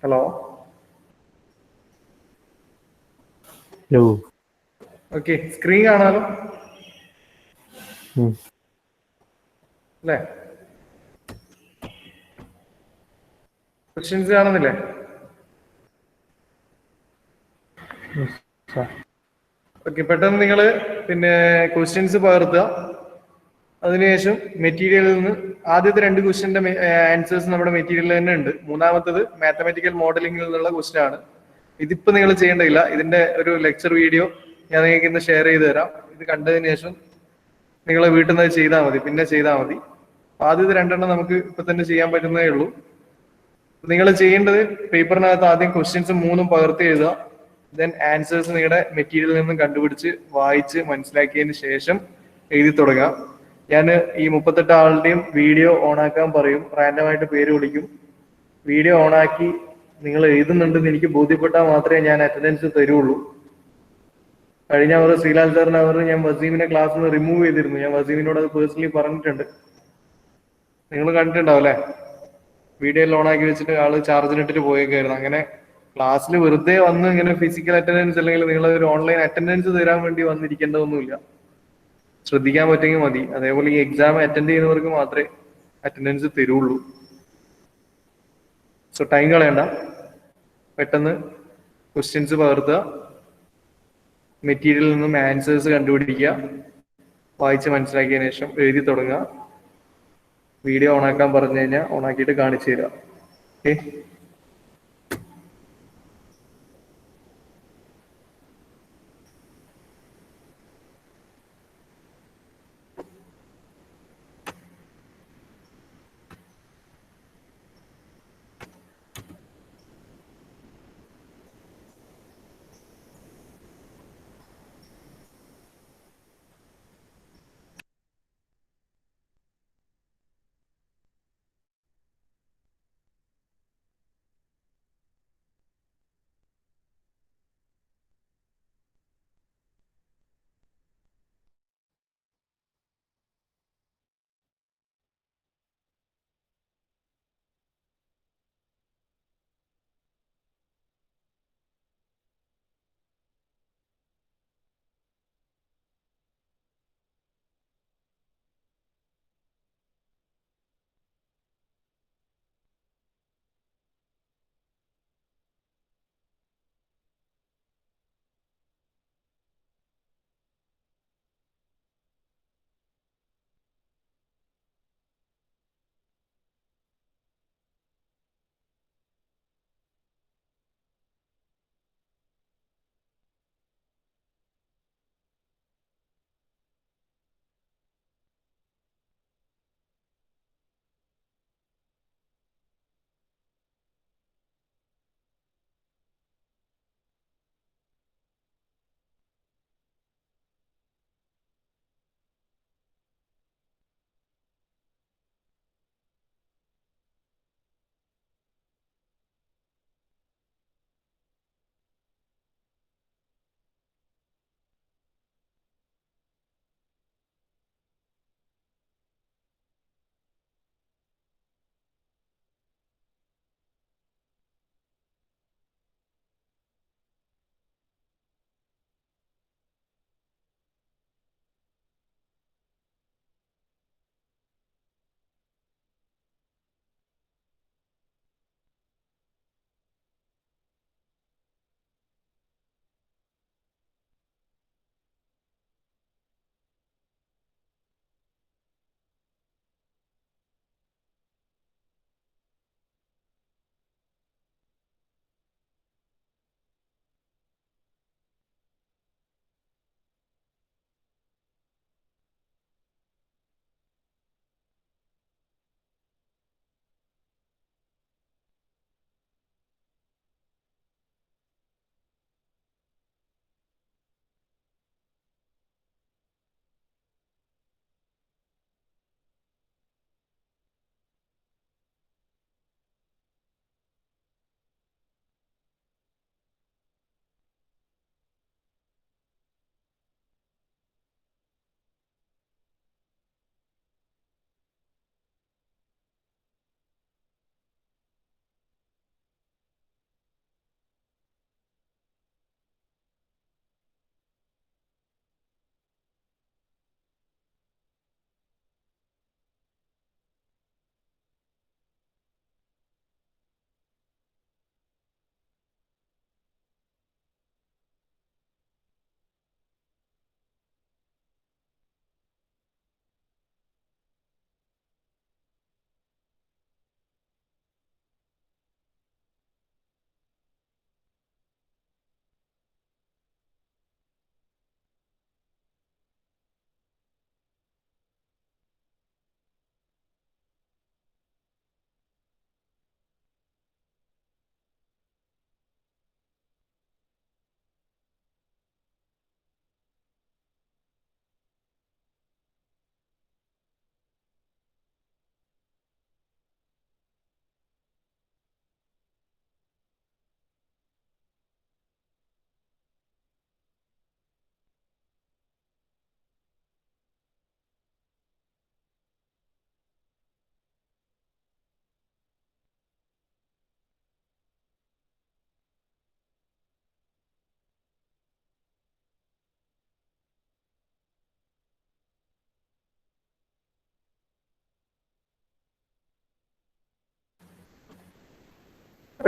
Hello. Hello. Okay, screen കാണാലോ അല്ലേ? Questions കാണുന്നില്ലേ? ഓക്കെ, പെട്ടെന്ന് നിങ്ങൾ ക്വസ്റ്റ്യൻസ് പകർത്തുക. അതിനുശേഷം മെറ്റീരിയലിൽ നിന്ന് ആദ്യത്തെ 2 ക്വസ്റ്റ്യന്റെ ആൻസേഴ്സ് നമ്മുടെ മെറ്റീരിയലിൽ തന്നെ ഉണ്ട്. മൂന്നാമത്തത് മാത്തമാറ്റിക്കൽ മോഡലിംഗിൽ നിന്നുള്ള ക്വസ്റ്റ്യൻ ആണ്. ഇതിപ്പോ നിങ്ങൾ ചെയ്യേണ്ടതില്ല. ഇതിന്റെ ഒരു ലെക്ചർ വീഡിയോ ഞാൻ നിങ്ങൾക്ക് ഇന്ന് ഷെയർ ചെയ്ത് തരാം. ഇത് കണ്ടതിന് ശേഷം നിങ്ങൾ വീട്ടിൽ നിന്ന് ചെയ്താൽ മതി, പിന്നെ ചെയ്താൽ മതി. ആദ്യത്തെ 2 നമുക്ക് ഇപ്പൊ തന്നെ ചെയ്യാൻ പറ്റുന്നതേ ഉള്ളൂ. നിങ്ങൾ ചെയ്യേണ്ടത് പേപ്പറിനകത്ത് ആദ്യം ക്വസ്റ്റ്യൻസ് 3 പകർത്തി എഴുതുക. ദെൻ ആൻസേഴ്സ് നിങ്ങളുടെ മെറ്റീരിയലിൽ നിന്നും കണ്ടുപിടിച്ച് വായിച്ച് മനസ്സിലാക്കിയതിന് ശേഷം എഴുതി തുടങ്ങാം. ഞാൻ ഈ 38 ആളുടെയും വീഡിയോ ഓണാക്കാൻ പറയും. റാൻഡമായിട്ട് പേര് വിളിക്കും. വീഡിയോ ഓണാക്കി നിങ്ങൾ എഴുതുന്നുണ്ടെന്ന് എനിക്ക് ബോധ്യപ്പെട്ടാൽ മാത്രമേ ഞാൻ അറ്റൻഡൻസ് തരുള്ളൂ. കഴിഞ്ഞ അവർ ശ്രീലാൽ സാറിന് ഞാൻ വസീമിനെ ക്ലാസ്സിൽ നിന്ന് റിമൂവ് ചെയ്തിരുന്നു. ഞാൻ വസീമിനോട് അത് പേഴ്സണലി പറഞ്ഞിട്ടുണ്ട്. നിങ്ങൾ കണ്ടിട്ടുണ്ടാവും അല്ലേ? വീഡിയോയിൽ ഓണാക്കി വെച്ചിട്ട് ആള് ചാർജിനിട്ടിട്ട് പോയേക്കായിരുന്നു. അങ്ങനെ ക്ലാസ്സിൽ വെറുതെ വന്ന് ഇങ്ങനെ ഫിസിക്കൽ അറ്റൻഡൻസ് അല്ലെങ്കിൽ നിങ്ങൾ ഒരു ഓൺലൈൻ അറ്റൻഡൻസ് തരാൻ വേണ്ടി വന്നിരിക്കേണ്ടതൊന്നുമില്ല. ശ്രദ്ധിക്കാൻ പറ്റുമെങ്കിൽ മതി. അതേപോലെ ഈ എക്സാം അറ്റൻഡ് ചെയ്യുന്നവർക്ക് മാത്രമേ അറ്റൻഡൻസ് തരുള്ളൂ. സോ ടൈം കളയണ്ട, പെട്ടെന്ന് ക്വസ്റ്റ്യൻസ് പകർത്തുക, മെറ്റീരിയലിൽ നിന്നും ആൻസേഴ്സ് കണ്ടുപിടിക്കുക, വായിച്ച് മനസ്സിലാക്കിയതിനു ശേഷം എഴുതി തുടങ്ങുക. വീഡിയോ ഓണാക്കാൻ പറഞ്ഞു കഴിഞ്ഞാൽ ഓണാക്കിയിട്ട് കാണിച്ചു തരാം. ഓക്കെ.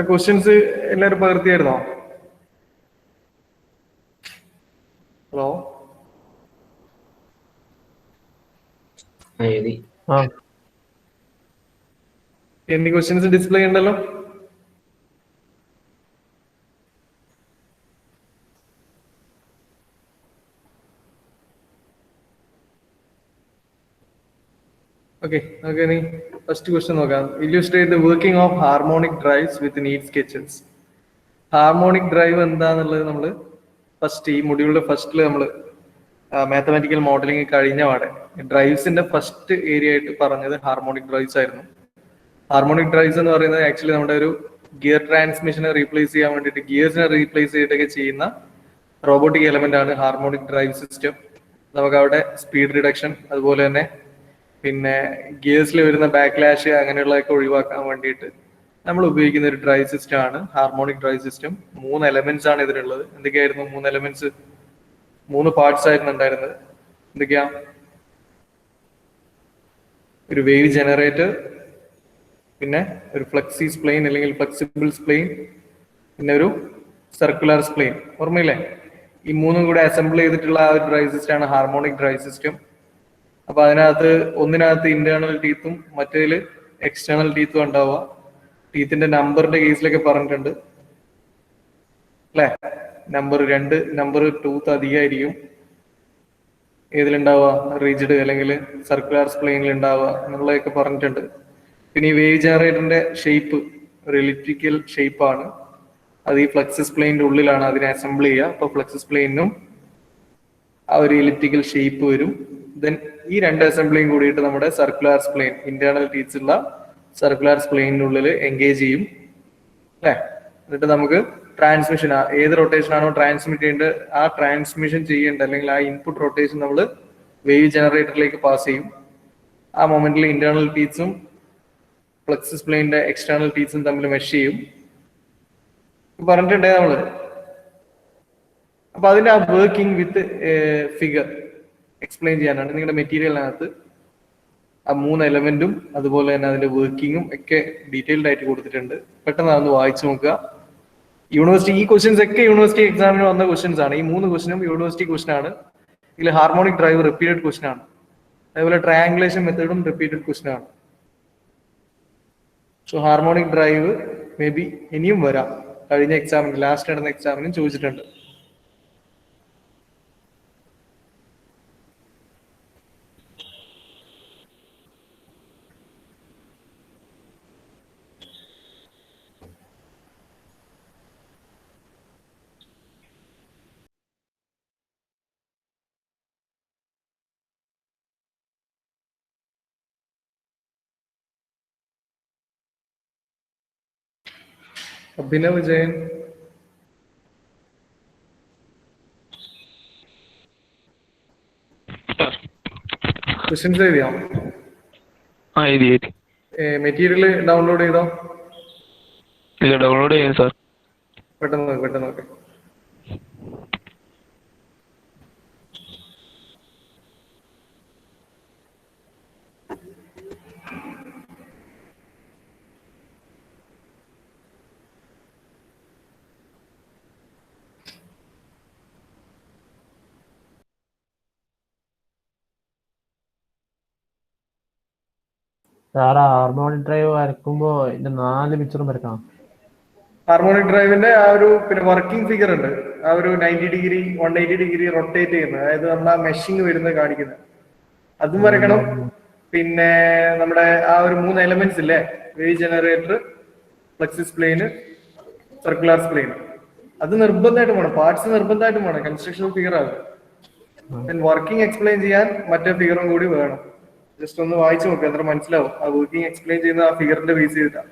ക്വസ്റ്റ്യൻസ് എല്ലാവരും പകർത്തിയായിരുന്നോ? ഹലോ, എഴുതി. ആ എന്നീ ക്വസ്റ്റ്യൻസ് ഡിസ്പ്ലേ ഉണ്ടല്ലോ. ഓക്കെ, നമുക്ക് ഇനി ഫസ്റ്റ് ക്വസ്റ്റ്യൻ നോക്കാം. Illustrate the working of harmonic drives with neat sketches. Harmonic drive എന്താന്നുള്ളത് നമ്മൾ ഫസ്റ്റ് ഈ മൊഡ്യൂളിന്റെ ഫസ്റ്റിൽ നമ്മൾ മാത്തമാറ്റിക്കൽ മോഡലിംഗ് കഴിഞ്ഞ പാടെ ഡ്രൈവ്സിന്റെ ഫസ്റ്റ് ഏരിയ ആയിട്ട് പറഞ്ഞത് ഹാർമോണിക് ഡ്രൈവ്സ് ആയിരുന്നു. ഹാർമോണിക് ഡ്രൈവ്സ് എന്ന് പറയുന്നത് ആക്ച്വലി നമ്മുടെ ഒരു ഗിയർ ട്രാൻസ്മിഷനെ റീപ്ലേസ് ചെയ്യാൻ വേണ്ടിയിട്ട് ഗിയേഴ്സിനെ റീപ്ലേസ് ചെയ്തിട്ടൊക്കെ ചെയ്യുന്ന റോബോട്ടിക് എലമെന്റ് ആണ് ഹാർമോണിക് ഡ്രൈവ് സിസ്റ്റം. നമുക്ക് അവിടെ സ്പീഡ് റിഡക്ഷൻ, അതുപോലെ തന്നെ പിന്നെ ഗിയേഴ്സിൽ വരുന്ന ബാക്ക്ലാഷ് അങ്ങനെയുള്ളതൊക്കെ ഒഴിവാക്കാൻ വേണ്ടിയിട്ട് നമ്മൾ ഉപയോഗിക്കുന്ന ഒരു ഡ്രൈവ് സിസ്റ്റം ആണ് ഹാർമോണിക് ഡ്രൈവ് സിസ്റ്റം. 3 എലമെന്റ്സ് ആണ് ഇതിനുള്ളത്. എന്തൊക്കെയായിരുന്നു 3 എലമെന്റ്സ്? 3 പാർട്സ് ആയിരുന്നു ഉണ്ടായിരുന്നത്. എന്തൊക്കെയാ? ഒരു വേവ് ജനറേറ്റർ, പിന്നെ ഒരു ഫ്ലെക്സി സ്പ്ലെയിൻ അല്ലെങ്കിൽ ഫ്ലെക്സിബിൾ സ്പ്ലെയിൻ, പിന്നെ ഒരു സർക്കുലർ സ്പ്ലെയിൻ. ഓർമ്മയില്ലേ? ഈ 3 കൂടെ അസംബിൾ ചെയ്തിട്ടുള്ള ആ ഒരു ഡ്രൈവ് സിസ്റ്റം ആണ് ഹാർമോണിക് ഡ്രൈവ് സിസ്റ്റം. അപ്പൊ അതിനകത്ത് ഒന്നിനകത്ത് ഇന്റേണൽ ടീത്തും മറ്റേതിൽ എക്സ്റ്റേണൽ ടീത്തും ഉണ്ടാവുക. ടീത്തിന്റെ നമ്പറിന്റെ കേസിലൊക്കെ പറഞ്ഞിട്ടുണ്ട് അല്ലെ. നമ്പർ 2, നമ്പർ 2 അധികമായിരിക്കും ഏതിലുണ്ടാവുക, റിജിഡ് അല്ലെങ്കിൽ സർക്കുലർ സ്പ്ലെയിനിൽ ഉണ്ടാവുക എന്നുള്ളതൊക്കെ പറഞ്ഞിട്ടുണ്ട്. പിന്നെ ഈ വേവ് ജനറേറ്ററിന്റെ ഷേപ്പ് ഒരു എലിപ്റ്റിക്കൽ ഷേപ്പാണ്. അത് ഈ ഫ്ലെക്സസ് പ്ലെയിനിന്റെ ഉള്ളിലാണ് അതിനെ അസംബിൾ ചെയ്യുക. അപ്പൊ ഫ്ലെക്സസ് പ്ലെയിനും ആ ഒരു എലിപ്റ്റിക്കൽ ഷേപ്പ് വരും. ദെൻ ഈ 2 അസംബ്ലിയും കൂടിയിട്ട് നമ്മുടെ സർക്കുലർ സ്പ്ലെയിൻ, ഇന്റേണൽ ടീത്സ് ഉള്ള സർക്കുലർ സ്പ്ലെയിനുള്ളിൽ എൻഗേജ് ചെയ്യും അല്ലെ. എന്നിട്ട് നമുക്ക് ട്രാൻസ്മിഷൻ, ഏത് റൊട്ടേഷൻ ആണോ ട്രാൻസ്മിറ്റ് ചെയ്യേണ്ടത് ആ ട്രാൻസ്മിഷൻ ചെയ്യേണ്ട അല്ലെങ്കിൽ ആ ഇൻപുട്ട് റൊട്ടേഷൻ നമ്മൾ വേവ് ജനറേറ്ററിലേക്ക് പാസ് ചെയ്യും. ആ മൊമെന്റിൽ ഇന്റേണൽ ടീത്സും ഫ്ലെക്സസ് പ്ലെയിനിന്റെ എക്സ്റ്റേണൽ ടീത്സും തമ്മിൽ മെഷ് ചെയ്യും പറഞ്ഞിട്ടുണ്ടേ നമ്മള്. അപ്പൊ അതിന്റെ ആ വർക്കിംഗ് വിത്ത് ഫിഗർ എക്സ്പ്ലെയിൻ ചെയ്യാനാണ് നിങ്ങളുടെ മെറ്റീരിയലിനകത്ത് ആ 3 എലമെന്റും അതുപോലെ തന്നെ അതിന്റെ വർക്കിങ്ങും ഒക്കെ ഡീറ്റെയിൽഡ് ആയിട്ട് കൊടുത്തിട്ടുണ്ട്. പെട്ടെന്ന് അതൊന്ന് വായിച്ചു നോക്കുക. യൂണിവേഴ്സിറ്റി ഈ ക്വസ്റ്റ്യൻസ് ഒക്കെ യൂണിവേഴ്സിറ്റി എക്സാമിന് വന്ന ക്വസ്റ്റ്യൻസ് ആണ്. ഈ 3 ക്വസ്റ്റ്യനും യൂണിവേഴ്സിറ്റി ക്വസ്റ്റ്യൻ ആണ്. ഇതിൽ ഹാർമോണിക് ഡ്രൈവ് റിപ്പീറ്റഡ് ക്വസ്റ്റ്യൻ ആണ്. അതേപോലെ ട്രയാംഗുലേഷൻ മെത്തേഡും റിപ്പീറ്റഡ് ക്വസ്റ്റ്യൻ ആണ്. So harmonic drive may be ഇനിയും വരാം. കഴിഞ്ഞ എക്സാമിന്, ലാസ്റ്റ് നടന്ന എക്സാമിനും ചോദിച്ചിട്ടുണ്ട്. അഭിനവ് ജയൻ, ക്വസ്റ്റ്യൻസ് എഴുതിയോ? എഴുതി. മെറ്റീരിയൽ ഡൗൺലോഡ് ചെയ്തോ? ഇല്ല, ഡൗൺലോഡ് ചെയ്യാം സാർ. പെട്ടെന്ന് നോക്കെ. സാറാ ഹാർമോണിക് ഡ്രൈവ് വരക്കുമ്പോ ഇതിന്റെ 4 പിക്ചറും വരക്കണം. ഹാർമോണിക് ഡ്രൈവിന്റെ ആ ഒരു പിന്നെ വർക്കിംഗ് ഫിഗർ ഉണ്ട്. ആ ഒരു 90 ഡിഗ്രി 180 ഡിഗ്രി റൊട്ടേറ്റ് ചെയ്യുന്നത്, അതായത് നമ്മൾ ആ മെഷിങ് വരുന്നത് കാണിക്കുന്നത്, അതും വരക്കണം. പിന്നെ നമ്മുടെ ആ ഒരു 3 എലമെന്റ്സ് ഇല്ലേ, വേവ് ജനറേറ്റർ, ഫ്ലെക്സിസ് പ്ലെയിന്, സർക്കുലർ സ്പ്ലെയിൻ, അത് നിർബന്ധമായിട്ടും വേണം. പാർട്സ് നിർബന്ധമായിട്ടും വേണം. കൺസ്ട്രക്ഷൻ ഫിഗർ ആകും. വർക്കിംഗ് എക്സ്പ്ലെയിൻ ചെയ്യാൻ മറ്റേ ഫിഗറും കൂടി വേണം. ജസ്റ്റ് ഒന്ന് വായിച്ചു നോക്കുക, അത്ര മനസ്സിലാവും. ആ വർക്കിംഗ് എക്സ്പ്ലെയിൻ ചെയ്യുന്ന ആ ഫിഗറിന്റെ ബേസ് ചെയ്തിട്ടാണ്.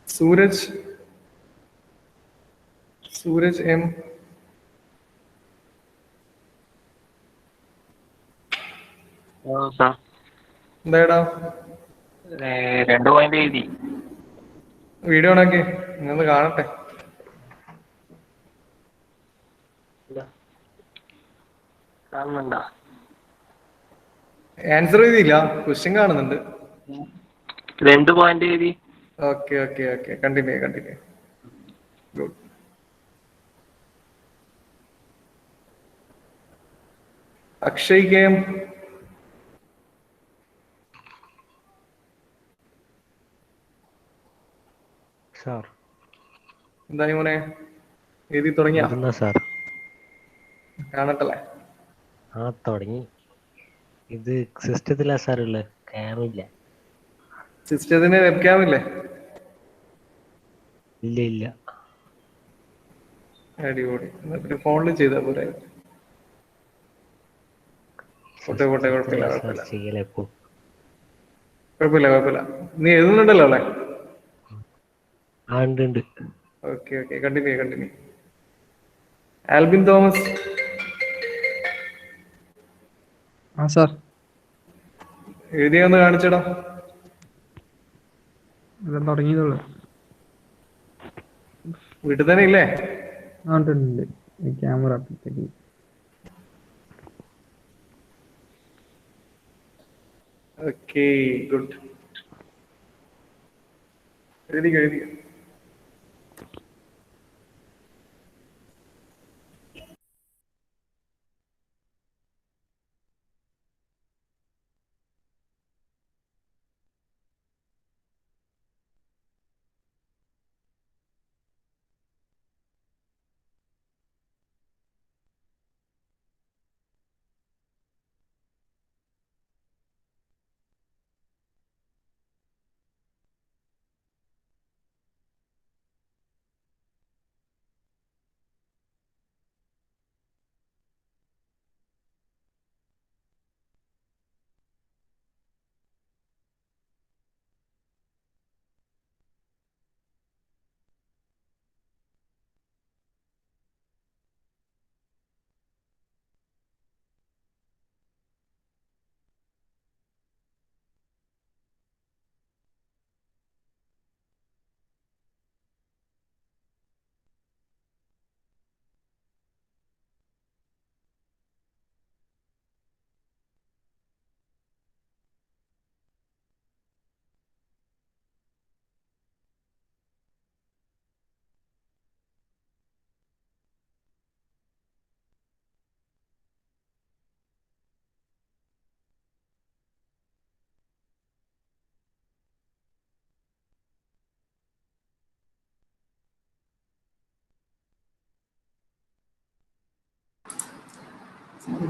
സൂരജ് സൂരജ് എം. സാർ എന്താടാ 2 പോയിന്റ് എഴുതി. വീഡിയോ ഓണാക്കി ഇങ്ങനെ കാണട്ടെ. കാണുന്നുണ്ടോ? ആൻസർ എഴുതിയില്ല, ക്വസ്റ്റ്യൻ കാണുന്നുണ്ട്. 2 പോയിന്റ് എഴുതി. Okay okay okay, continue. Good. Akshay K M. Sir എന്തായി മോനെ, എഴുതി തുടങ്ങിയ? സാർ കാണട്ടല്ലേ? ആ തുടങ്ങി. ഇത് സിസ്റ്റത്തിലാ സാർ ഉള്ളത്, ക്യാമില്ല. സിസ്റ്റത്തിന് വെബ് ക്യാം ഇല്ലേ? ഇല്ല. അടിപൊളി. എന്നിട്ട് ഫോണിൽ ചെയ്താ പോരെ? കുഴപ്പമില്ല. നീ എഴുതുന്നുണ്ടല്ലോ അല്ലേ? ഉണ്ട്. Okay continue. Albin Thomas. Sir എഴുതിയൊന്ന് കാണിച്ചടാ. ഇതെല്ലാം തുടങ്ങിയതുള്ളൂ. വീട്ടിൽ തന്നെ ഇല്ലേ? ഉണ്ട്. ക്യാമറ അപ്പത്തേക്ക് ഓക്കെ ഗുഡ്. എഴുതി.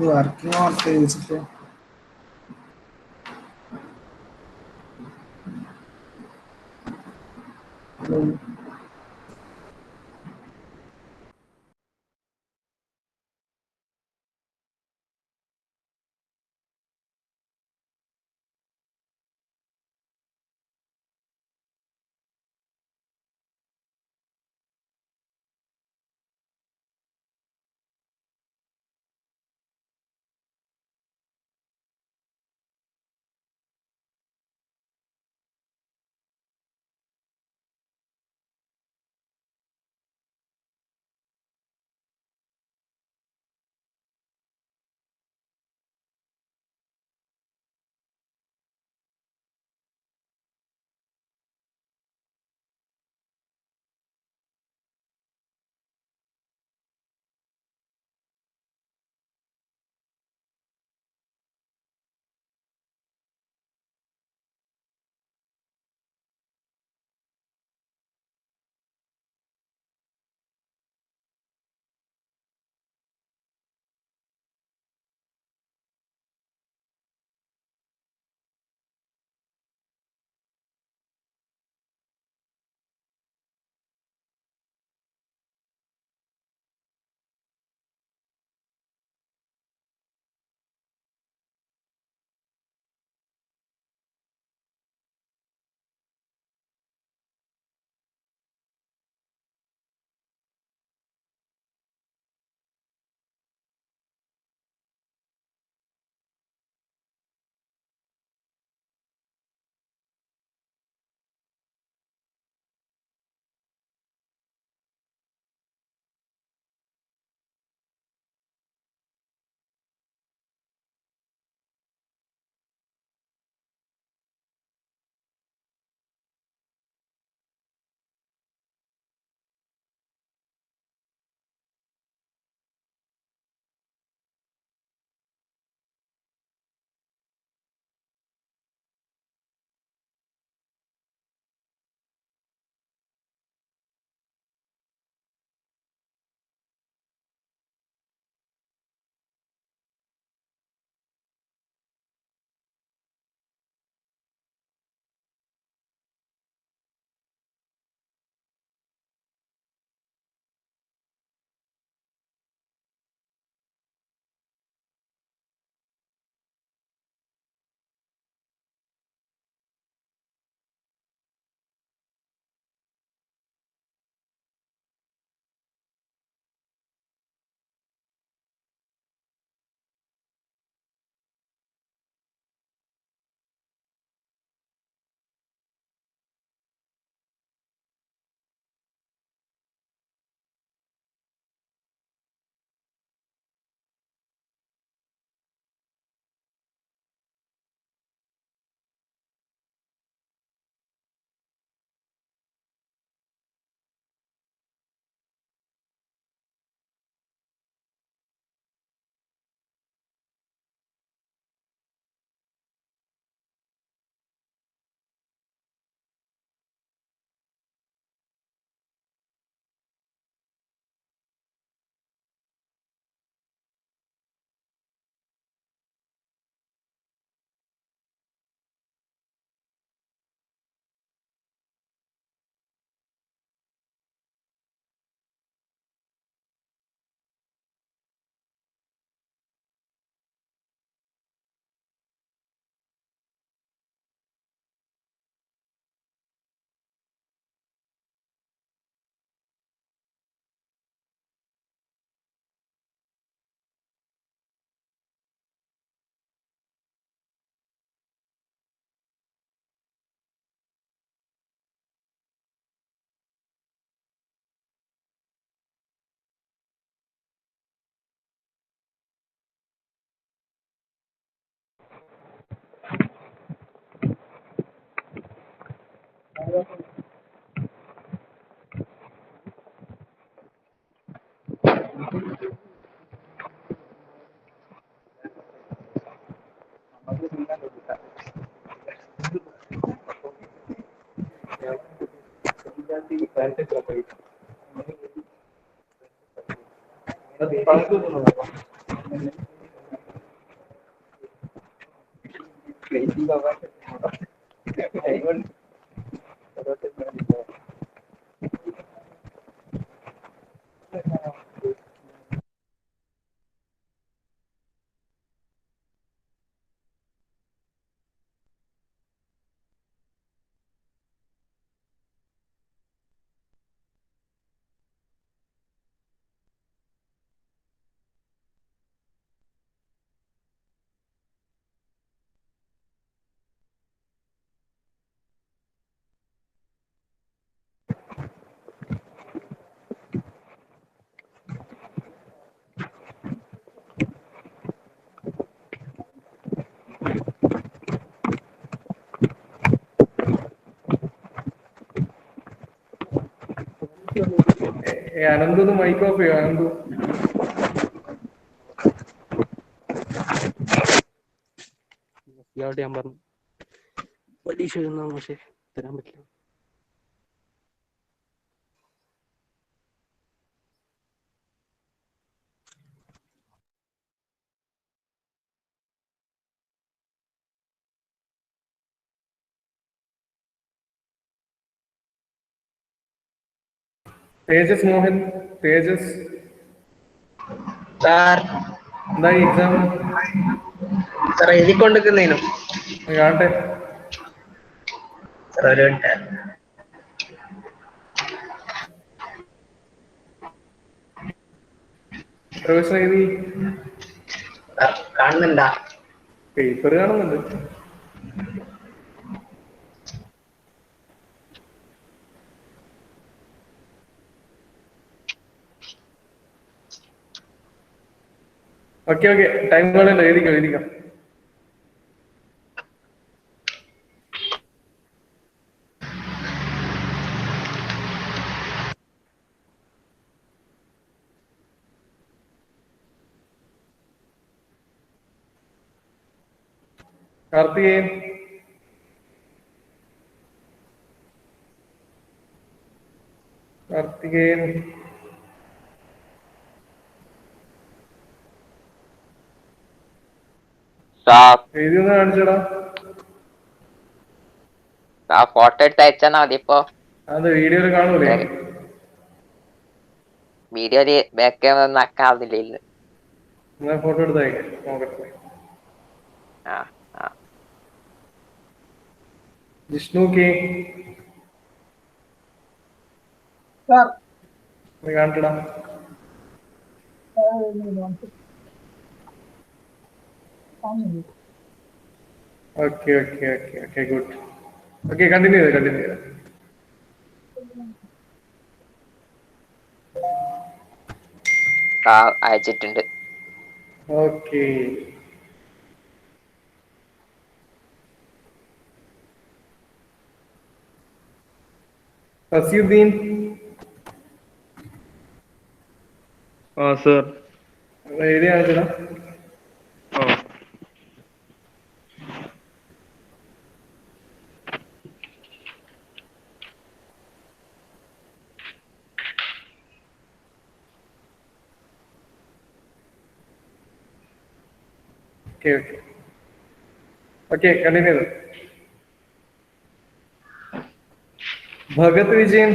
വർക്കിംഗ് മാർക്ക് ചോദിച്ചിട്ട് അനന്തു ഒന്ന് മൈക്ക് ഓഫ് ചെയ്യോ അനന്തു? ഇയാളോട് ഞാൻ പറഞ്ഞു പരീക്ഷ എഴുതുന്നതാണ് പക്ഷെ തരാൻ പറ്റില്ല. തേജസ് മോഹൻ, തേജസ് സാർ എന്തായി എക്സാം? സാർ എഴുതിക്കൊണ്ടിരിക്കുന്നതിനും കാണട്ടെ. സാർ ഒരു മിനിറ്റ്. പ്രൊഫസർ എഴുതി സാർ കാണുന്നുണ്ടാ? പേപ്പർ കാണുന്നുണ്ട്. ഓക്കെ ഓക്കെ, ടൈം കളയണ്ട, എഴുതിക്കാം. കാർത്തികേയൻ, എഴുതി ഒന്ന് കാണിച്ചടാ. ഫോട്ടോ എടുത്ത് അയച്ചാ മതി. ഇപ്പൊ അത് വീഡിയോയിൽ കാണൂലേ? വീഡിയോയില് ബാക്ക് ക്യാമറ ഒന്നും ആക്കാവുന്നില്ല. എന്നാ ഫോട്ടോ എടുത്ത് അയക്കാം, നോക്കട്ടെ. ജിഷ്ണു കെ കാണിച്ചടാ. Okay good. ഓക്കെ, കണ്ടിന്യൂ ചെയ്ത്. അയച്ചിട്ടുണ്ട്. ഓക്കെ, ഫസിയുദ്ദീൻ. സാർ എഴുതി കാണിച്ചടാ. ഓക്കെ കണ്ടിന്യൂ ചെയ്തു. ഭഗത് വിജയൻ,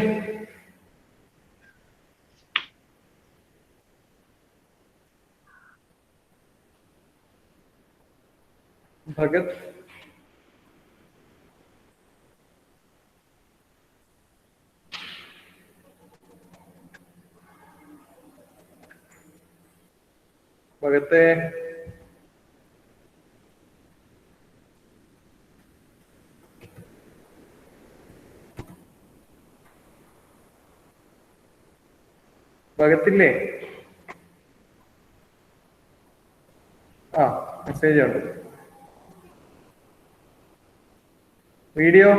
ഭഗത് ഭഗത്തെ ഭഗത്തില്ലേ? മെസ്സേജ് ഉണ്ട്. വീഡിയോ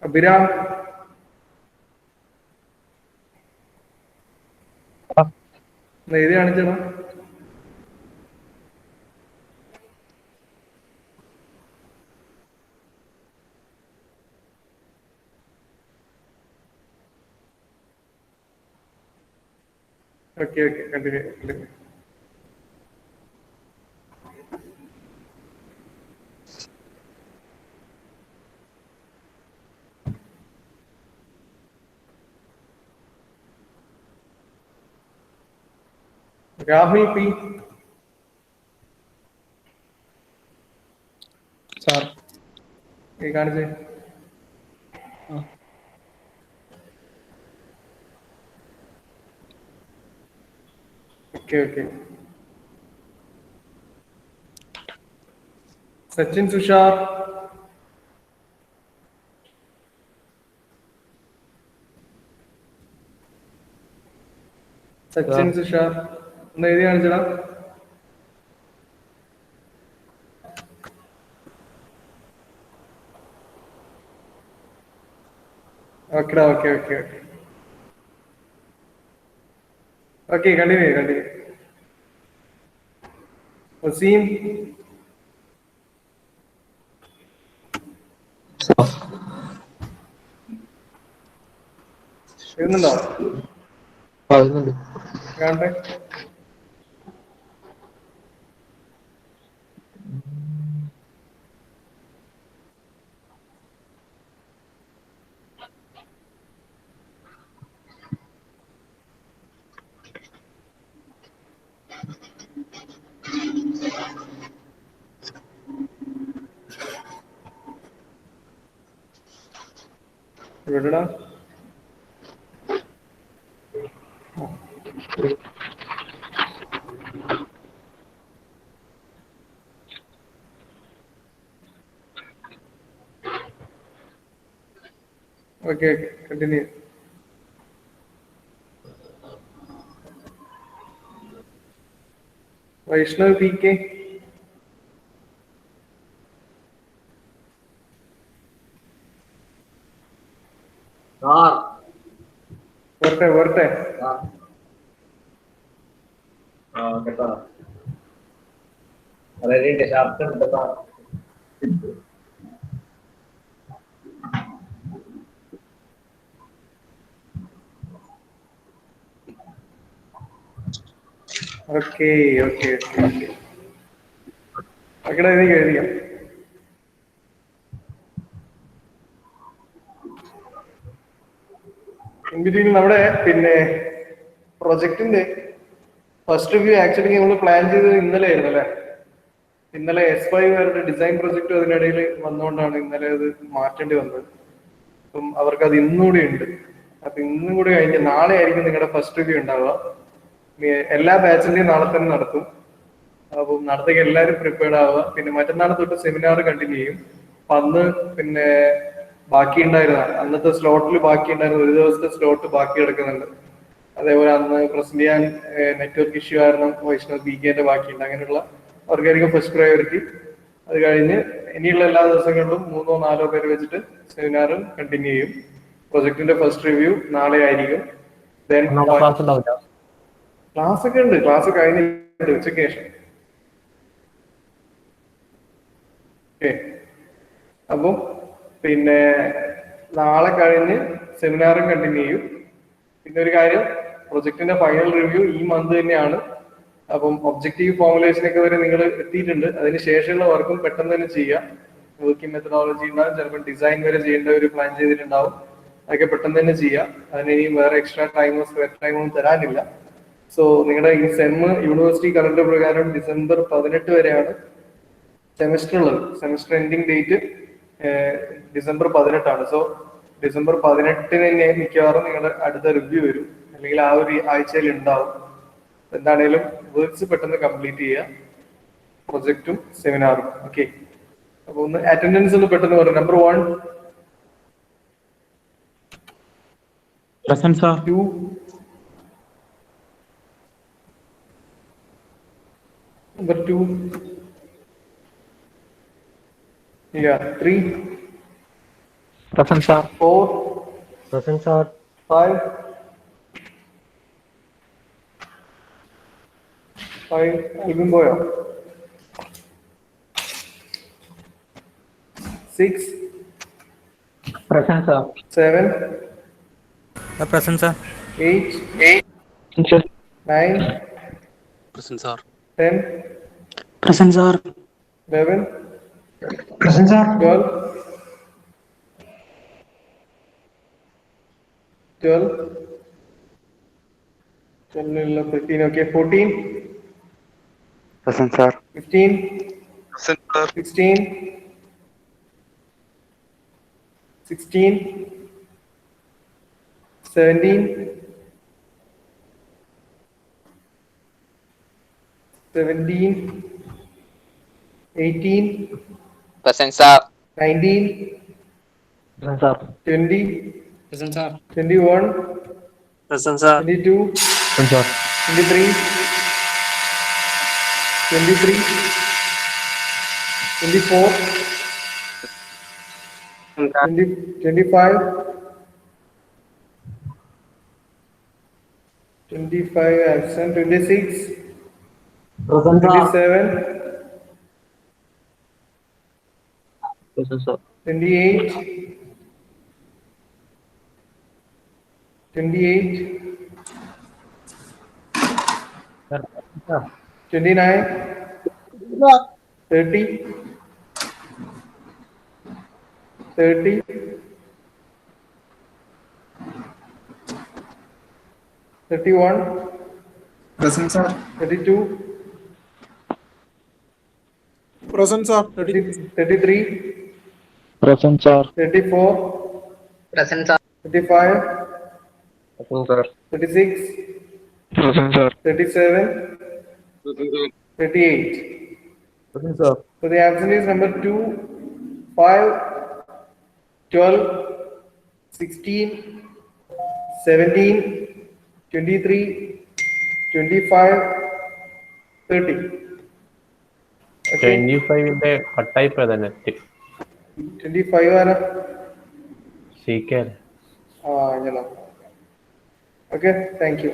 അഭിരാം എഴുതി കാണിച്ചതാ. Okay continue. Rahul P sir കാണിച്ചേ. ഓക്കെ. സച്ചിൻ തുഷാർ. ഒന്ന് എഴുതി കാണിച്ചടാ. Okay continue. വസീം. എഴുതുന്നുണ്ടോ? കാണട്ടെ. എവിടെടാ? Okay continue. വൈഷ്ണവ് പി കെ. വരട്ടെ. ഓക്കെ എഴുതിക്കാം. ഇൻബിറ്റ്വീൻ നമ്മുടെ പിന്നെ പ്രൊജക്ടിന്റെ ഫസ്റ്റ് റിവ്യൂ ആക്ച്വലി നമ്മൾ പ്ലാൻ ചെയ്തത് ഇന്നലെ ആയിരുന്നു അല്ലേ? ഇന്നലെ S5 അവരുടെ ഡിസൈൻ പ്രൊജക്ട് അതിനിടയിൽ വന്നുകൊണ്ടാണ് ഇന്നലെ അത് മാറ്റേണ്ടി വന്നത്. അപ്പം അവർക്ക് അത് ഇന്നുകൂടി ഉണ്ട്. അപ്പൊ ഇന്നും കൂടി കഴിഞ്ഞ് നാളെ ആയിരിക്കും നിങ്ങളുടെ ഫസ്റ്റ് റിവ്യൂ ഉണ്ടാവുക. എല്ലാ ബാച്ചിന്റെയും നാളെ തന്നെ നടത്തും. അപ്പം നാളത്തേക്ക് എല്ലാവരും പ്രിപ്പയർഡ് ആവുക. പിന്നെ മറ്റന്നാൾ തൊട്ട് സെമിനാർ കണ്ടിന്യൂ ചെയ്യും. അപ്പൊ അന്ന് പിന്നെ അന്നത്തെ സ്ലോട്ടിൽ ബാക്കി ഉണ്ടായിരുന്ന ഒരു ദിവസത്തെ സ്ലോട്ട് ബാക്കി കിടക്കുന്നുണ്ട്. അതേപോലെ അന്ന് പ്രസന്റ് ചെയ്യാൻ നെറ്റ്വർക്ക് ഇഷ്യൂ കാരണം വൈഷ്ണവ് പി കെന്റെ ബാക്കിയുണ്ട്. അങ്ങനെയുള്ള അവർക്കായിരിക്കും ഫസ്റ്റ് പ്രയോറിറ്റി. അത് കഴിഞ്ഞ് ഇനിയുള്ള എല്ലാ ദിവസങ്ങളിലും 3-4 പേര് വെച്ചിട്ട് സെമിനാറും കണ്ടിന്യൂ ചെയ്യും. പ്രൊജക്ടിന്റെ ഫസ്റ്റ് റിവ്യൂ നാളെ ആയിരിക്കും. ക്ലാസ് ഒക്കെ ഉണ്ട്. ക്ലാസ് കഴിഞ്ഞിട്ട് ഉച്ചയ്ക്ക് ശേഷം. അപ്പം പിന്നെ നാളെ കഴിഞ്ഞ് സെമിനാറും കണ്ടിന്യൂ ചെയ്യും. പിന്നെ ഒരു കാര്യം, പ്രൊജക്ടിന്റെ ഫൈനൽ റിവ്യൂ ഈ മന്ത് തന്നെയാണ്. അപ്പം ഒബ്ജക്റ്റീവ് ഫോർമുലേഷൻ ഒക്കെ വരെ നിങ്ങൾ എത്തിയിട്ടുണ്ട്. അതിന് ശേഷമുള്ള വർക്കും പെട്ടെന്ന് തന്നെ ചെയ്യാം. വർക്കിംഗ് മെത്തഡോളജി ഉണ്ടാവും, ചിലപ്പോൾ ഡിസൈൻ വരെ ചെയ്യേണ്ട ഒരു പ്ലാൻ ചെയ്തിട്ടുണ്ടാവും. അതൊക്കെ പെട്ടെന്ന് തന്നെ ചെയ്യാം. അതിന് ഇനിയും വേറെ എക്സ്ട്രാ ടൈമൊന്നും തരാനില്ല. സോ നിങ്ങളുടെ ഈ സെമ്മ് യൂണിവേഴ്സിറ്റി കലണ്ടർ പ്രകാരം December 18 വരെയാണ് സെമിസ്റ്റർ ഉള്ളത്. Semester ending date December 18. So December 18 തന്നെ മിക്കവാറും നിങ്ങളുടെ അടുത്ത റിവ്യൂ വരും, അല്ലെങ്കിൽ ആ ഒരു ആഴ്ചയിൽ ഉണ്ടാവും. എന്താണേലും വർക്ക്സ് പെട്ടെന്ന് കംപ്ലീറ്റ് ചെയ്യുക, പ്രൊജക്റ്റും സെമിനാറും. ഓക്കെ, അപ്പൊ ഒന്ന് അറ്റൻഡൻസ് ഒന്ന് പെട്ടെന്ന് പറയും. Number 1 present sir. 2 Number 2. Yeah, 3. Present, sir. 4, Present, sir. 5, 5, Alvin boyo. 6, Present, sir. 7, Present, sir. 8, 9, Present, sir. 10, Present, sir. 11, Present, sir. 12, 12, 13, okay, 14, Present, sir. 15, Present, sir. 16, 16, 17, 17, 18, Present, sir. 19, Present, sir. 20, Present, sir. 21, Present, sir. 22, Present, sir. 23, 23, 24, 20, 25, 25 absent, 26, Present, sir. 27, Present, sir. 28, 28, 29, 30, 30, 31, Present, sir. 32, Present, sir. 33, Present, sir. 34, Present, sir. 35, Present, sir. 36, Present, sir. 37, 38. Present, sir. So the absent is number 2, 5, 12, 16, 17, 23, 25, 30. Okay, 25 കട്ടായി പോയതാ net 25 ആരാ? C K ആ ഇങ്ങനെ. Okay, thank you.